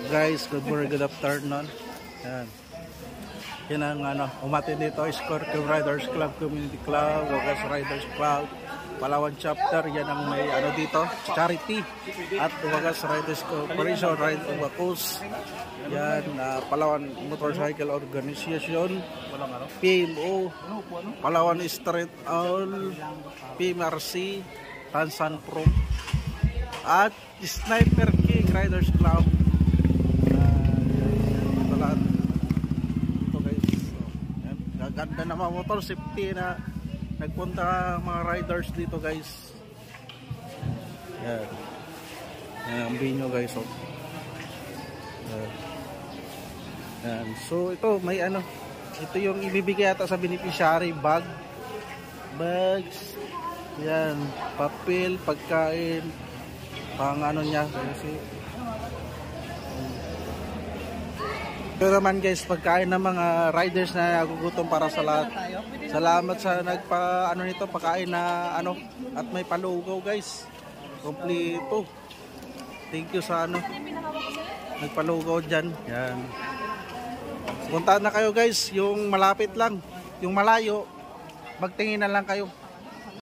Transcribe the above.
Guys, good morning, good afternoon. Yan. Yan ang umatin dito, Scorpio Riders Club, Community Club, Wagas Riders Club, Palawan Chapter. Yan ang may dito, charity. At Wagas Riders Corporation, Ride of Wacos. Yan, Palawan Motorcycle Organization, PMO, Palawan Street All, PMRC, Tansan Pro, at Sniper King Riders Club. Ganda na mga motor safety na nagpunta mga riders dito, guys. Yan. Yan ang binyo, guys. Oh. Yan. So ito may ito yung ibibigay ata sa beneficiary bags. Yan, papel, pagkain, pang niya kasi pero naman, guys, pagkain ng mga riders na nagugutom para sa lahat. Salamat sa nito pagkain na at may palugaw, guys. Kompleto. Thank you sa nagpalugaw diyan. Yan. Puntahan na kayo, guys, yung malapit lang, yung malayo, magtingin na lang kayo.